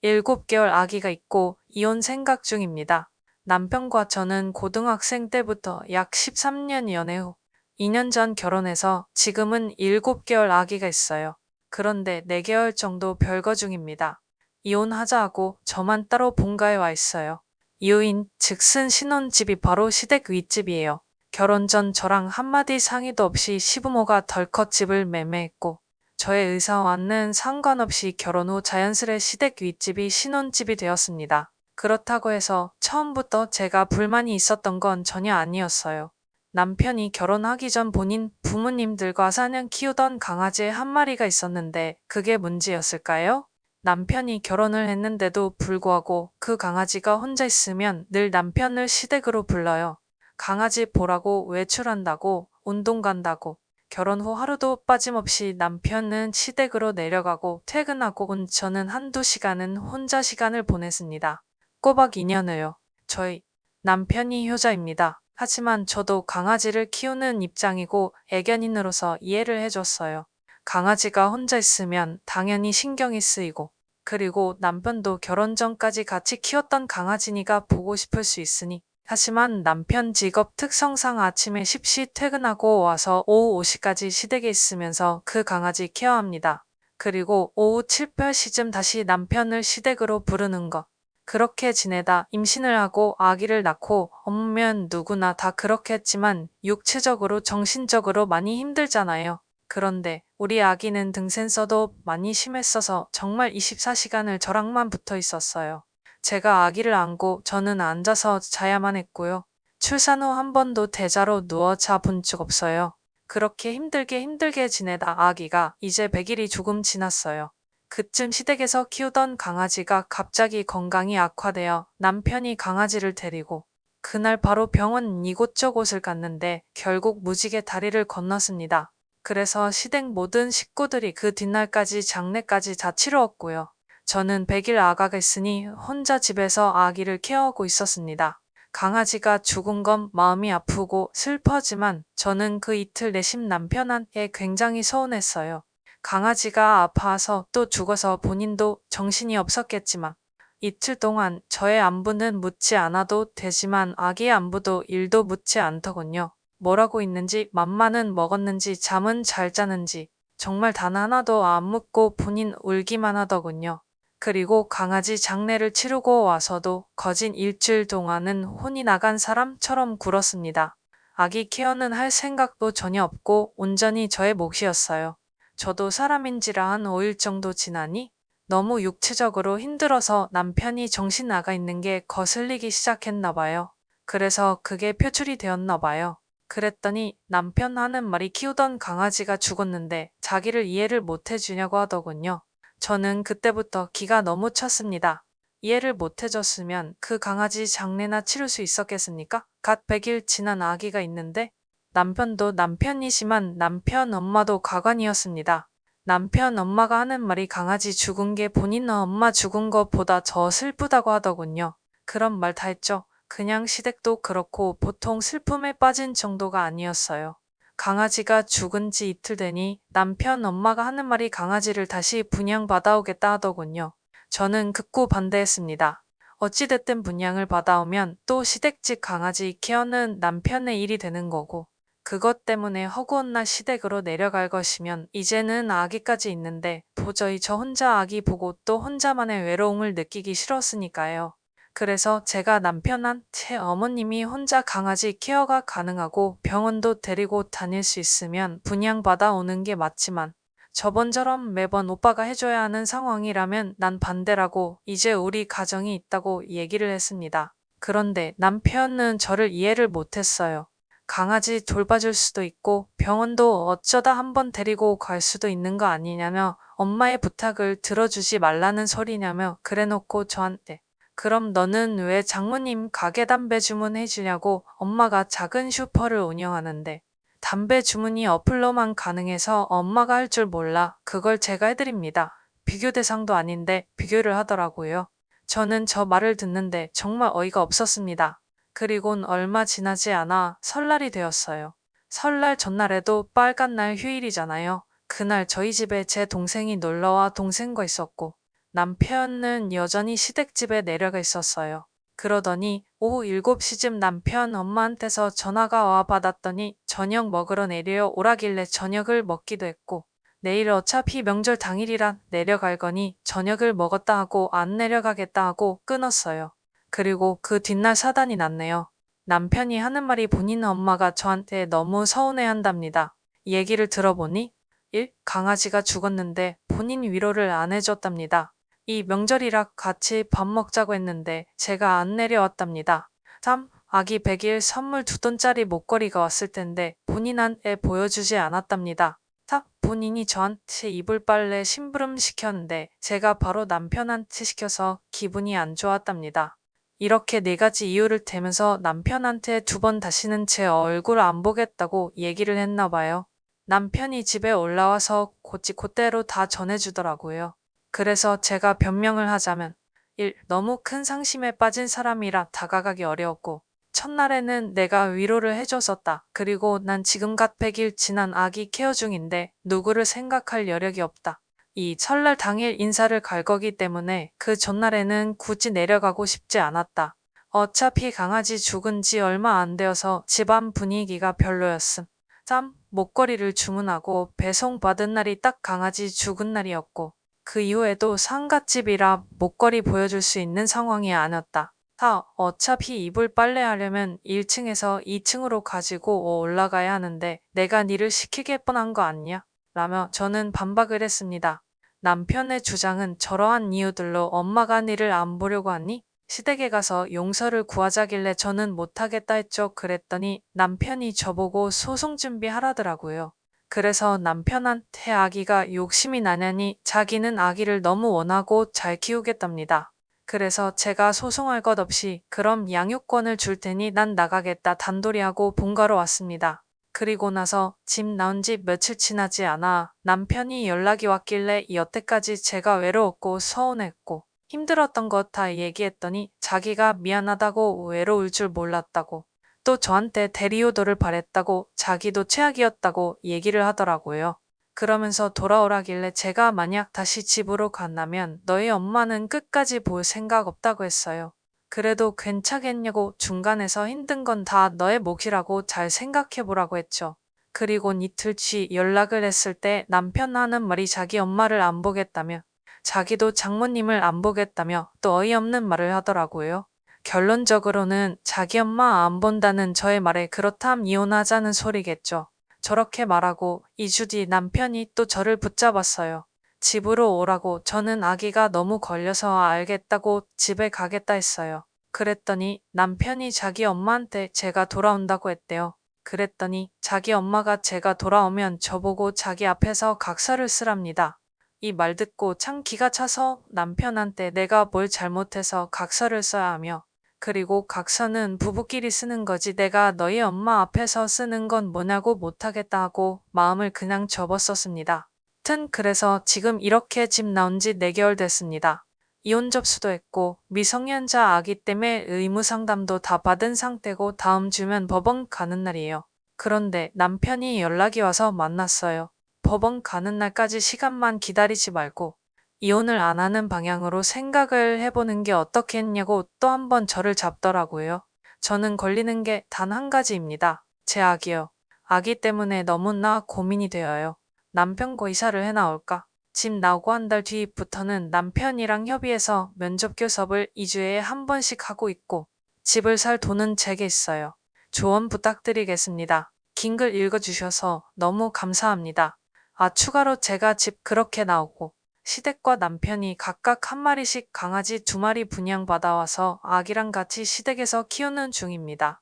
7개월 아기가 있고 이혼 생각 중입니다. 남편과 저는 고등학생 때부터 약 13년 연애 후 2년 전 결혼해서 지금은 7개월 아기가 있어요. 그런데 4개월 정도 별거 중입니다. 이혼하자 고 저만 따로 본가에 와 있어요. 이유인 즉슨 신혼집이 바로 시댁 윗집이에요. 결혼 전 저랑 한마디 상의도 없이 시부모가 덜컥 집을 매매했고 저의 의사와는 상관없이 결혼 후 자연스레 시댁 윗집이 신혼집이 되었습니다. 그렇다고 해서 처음부터 제가 불만이 있었던 건 전혀 아니었어요. 남편이 결혼하기 전 본인 부모님들과 4년 키우던 강아지 한 마리가 있었는데 그게 문제였을까요? 남편이 결혼을 했는데도 불구하고 그 강아지가 혼자 있으면 늘 남편을 시댁으로 불러요. 강아지 보라고 외출한다고, 운동 간다고. 결혼 후 하루도 빠짐없이 남편은 시댁으로 내려가고 퇴근하고 온 저는 한두 시간은 혼자 시간을 보냈습니다. 꼬박 2년을요. 저희 남편이 효자입니다. 하지만 저도 강아지를 키우는 입장이고 애견인으로서 이해를 해줬어요. 강아지가 혼자 있으면 당연히 신경이 쓰이고 그리고 남편도 결혼 전까지 같이 키웠던 강아지니까 보고 싶을 수 있으니 하지만 남편 직업 특성상 아침에 10시 퇴근하고 와서 오후 5시까지 시댁에 있으면서 그 강아지 케어합니다. 그리고 오후 7, 8시쯤 다시 남편을 시댁으로 부르는 것. 그렇게 지내다 임신을 하고 아기를 낳고 엄면 누구나 다 그렇게 했지만 육체적으로 정신적으로 많이 힘들잖아요. 그런데 우리 아기는 등센서도 많이 심했어서 정말 24시간을 저랑만 붙어 있었어요. 제가 아기를 안고 저는 앉아서 자야만 했고요. 출산 후 한 번도 대자로 누워 자 본 적 없어요. 그렇게 힘들게 지내다 아기가 이제 100일이 조금 지났어요. 그쯤 시댁에서 키우던 강아지가 갑자기 건강이 악화되어 남편이 강아지를 데리고 그날 바로 병원 이곳저곳을 갔는데 결국 무지개 다리를 건넜습니다. 그래서 시댁 모든 식구들이 그 뒷날까지 장례까지 다 치루었고요. 저는 100일 아가가 있으니 혼자 집에서 아기를 케어하고 있었습니다. 강아지가 죽은 건 마음이 아프고 슬퍼지만 저는 그 이틀 내심 남편한테 굉장히 서운했어요. 강아지가 아파서 또 죽어서 본인도 정신이 없었겠지만 이틀 동안 저의 안부는 묻지 않아도 되지만 아기의 안부도 일도 묻지 않더군요. 뭐라고 있는지 맘마는 먹었는지 잠은 잘 자는지 정말 단 하나도 안 묻고 본인 울기만 하더군요. 그리고 강아지 장례를 치르고 와서도 거진 일주일 동안은 혼이 나간 사람처럼 굴었습니다. 아기 케어는 할 생각도 전혀 없고 온전히 저의 몫이었어요. 저도 사람인지라 한 5일 정도 지나니 너무 육체적으로 힘들어서 남편이 정신 나가 있는 게 거슬리기 시작했나 봐요. 그래서 그게 표출이 되었나 봐요. 그랬더니 남편 하는 말이 키우던 강아지가 죽었는데 자기를 이해를 못 해주냐고 하더군요. 저는 그때부터 기가 너무 찼습니다. 이해를 못 해줬으면 그 강아지 장례나 치를 수 있었겠습니까? 갓 100일 지난 아기가 있는데 남편도 남편이지만 남편 엄마도 가관이었습니다. 남편 엄마가 하는 말이 강아지 죽은 게 본인 엄마 죽은 것보다 더 슬프다고 하더군요. 그런 말 다 했죠. 그냥 시댁도 그렇고 보통 슬픔에 빠진 정도가 아니었어요. 강아지가 죽은 지 이틀 되니 남편 엄마가 하는 말이 강아지를 다시 분양받아오겠다 하더군요. 저는 극구 반대했습니다. 어찌됐든 분양을 받아오면 또 시댁집 강아지 케어는 남편의 일이 되는 거고 그것 때문에 허구한 날 시댁으로 내려갈 것이면 이제는 아기까지 있는데 도저히 저 혼자 아기 보고 또 혼자만의 외로움을 느끼기 싫었으니까요. 그래서 제가 남편한테 어머님이 혼자 강아지 케어가 가능하고 병원도 데리고 다닐 수 있으면 분양받아 오는 게 맞지만 저번처럼 매번 오빠가 해줘야 하는 상황이라면 난 반대라고 이제 우리 가정이 있다고 얘기를 했습니다. 그런데 남편은 저를 이해를 못했어요. 강아지 돌봐줄 수도 있고 병원도 어쩌다 한번 데리고 갈 수도 있는 거 아니냐며 엄마의 부탁을 들어주지 말라는 소리냐며 그래놓고 저한테 그럼 너는 왜 장모님 가게 담배 주문해 주냐고 엄마가 작은 슈퍼를 운영하는데 담배 주문이 어플로만 가능해서 엄마가 할 줄 몰라 그걸 제가 해드립니다. 비교 대상도 아닌데 비교를 하더라고요. 저는 저 말을 듣는데 정말 어이가 없었습니다. 그리곤 얼마 지나지 않아 설날이 되었어요. 설날 전날에도 빨간 날 휴일이잖아요. 그날 저희 집에 제 동생이 놀러와 동생과 있었고 남편은 여전히 시댁집에 내려가 있었어요. 그러더니 오후 7시쯤 남편 엄마한테서 전화가 와 받았더니 저녁 먹으러 내려오라길래 저녁을 먹기도 했고 내일 어차피 명절 당일이라 내려갈 거니 저녁을 먹었다 하고 안 내려가겠다 하고 끊었어요. 그리고 그 뒷날 사단이 났네요. 남편이 하는 말이 본인 엄마가 저한테 너무 서운해한답니다. 얘기를 들어보니 1. 강아지가 죽었는데 본인 위로를 안 해줬답니다. 이 명절이라 같이 밥 먹자고 했는데 제가 안 내려왔답니다. 3. 아기 100일 선물 2돈짜리 목걸이가 왔을 텐데 본인한테 보여주지 않았답니다. 4. 본인이 저한테 이불 빨래 심부름 시켰는데 제가 바로 남편한테 시켜서 기분이 안 좋았답니다. 이렇게 4가지 이유를 대면서 남편한테 2번 다시는 제 얼굴 안 보겠다고 얘기를 했나 봐요. 남편이 집에 올라와서 곧대로 다 전해주더라고요. 그래서 제가 변명을 하자면 1. 너무 큰 상심에 빠진 사람이라 다가가기 어려웠고 첫날에는 내가 위로를 해줬었다. 그리고 난 지금 갓 100일 지난 아기 케어 중인데 누구를 생각할 여력이 없다. 이 설날 당일 인사를 갈 거기 때문에 그 전날에는 굳이 내려가고 싶지 않았다. 어차피 강아지 죽은 지 얼마 안 되어서 집안 분위기가 별로였음. 3. 목걸이를 주문하고 배송받은 날이 딱 강아지 죽은 날이었고 그 이후에도 상갓집이라 목걸이 보여줄 수 있는 상황이 아니었다. 4. 어차피 이불 빨래하려면 1층에서 2층으로 가지고 올라가야 하는데 내가 니를 시키게 뻔한 거 아니야? 라며 저는 반박을 했습니다. 남편의 주장은 저러한 이유들로 엄마가 니를 안 보려고 하니? 시댁에 가서 용서를 구하자길래 저는 못하겠다 했죠. 그랬더니 남편이 저보고 소송 준비하라더라고요. 그래서 남편한테 아기가 욕심이 나냐니 자기는 아기를 너무 원하고 잘 키우겠답니다. 그래서 제가 소송할 것 없이 그럼 양육권을 줄 테니 난 나가겠다 단도리하고 본가로 왔습니다. 그리고 나서 집 나온 지 며칠 지나지 않아 남편이 연락이 왔길래 여태까지 제가 외로웠고 서운했고 힘들었던 것 다 얘기했더니 자기가 미안하다고 외로울 줄 몰랐다고 또 저한테 대리효도를 바랬다고 자기도 최악이었다고 얘기를 하더라고요. 그러면서 돌아오라길래 제가 만약 다시 집으로 간다면 너희 엄마는 끝까지 볼 생각 없다고 했어요. 그래도 괜찮겠냐고 중간에서 힘든 건 다 너의 몫이라고 잘 생각해보라고 했죠. 그리고 이틀 뒤 연락을 했을 때 남편 하는 말이 자기 엄마를 안 보겠다며 자기도 장모님을 안 보겠다며 또 어이없는 말을 하더라고요. 결론적으로는 자기 엄마 안 본다는 저의 말에 그렇담 이혼하자는 소리겠죠. 저렇게 말하고 2주 뒤 남편이 또 저를 붙잡았어요. 집으로 오라고 저는 아기가 너무 걸려서 알겠다고 집에 가겠다 했어요. 그랬더니 남편이 자기 엄마한테 제가 돌아온다고 했대요. 그랬더니 자기 엄마가 제가 돌아오면 저보고 자기 앞에서 각서를 쓰랍니다. 이 말 듣고 참 기가 차서 남편한테 내가 뭘 잘못해서 각서를 써야 하며 그리고 각서는 부부끼리 쓰는 거지 내가 너희 엄마 앞에서 쓰는 건 뭐냐고 못하겠다 하고 마음을 그냥 접었었습니다. 그래서 지금 이렇게 집 나온 지 4개월 됐습니다. 이혼 접수도 했고 미성년자 아기 때문에 의무 상담도 다 받은 상태고 다음 주면 법원 가는 날이에요. 그런데 남편이 연락이 와서 만났어요. 법원 가는 날까지 시간만 기다리지 말고 이혼을 안 하는 방향으로 생각을 해보는 게 어떻겠냐고 또 한 번 저를 잡더라고요. 저는 걸리는 게 단 한 가지입니다. 제 아기요. 아기 때문에 너무나 고민이 되어요. 남편과 이사를 해나올까? 집 나오고 한 달 뒤부터는 남편이랑 협의해서 면접 교섭을 2주에 한 번씩 하고 있고 집을 살 돈은 제게 있어요. 조언 부탁드리겠습니다. 긴 글 읽어주셔서 너무 감사합니다. 추가로 제가 집 그렇게 나오고 시댁과 남편이 각각 한 마리씩 강아지 2마리 분양받아와서 아기랑 같이 시댁에서 키우는 중입니다.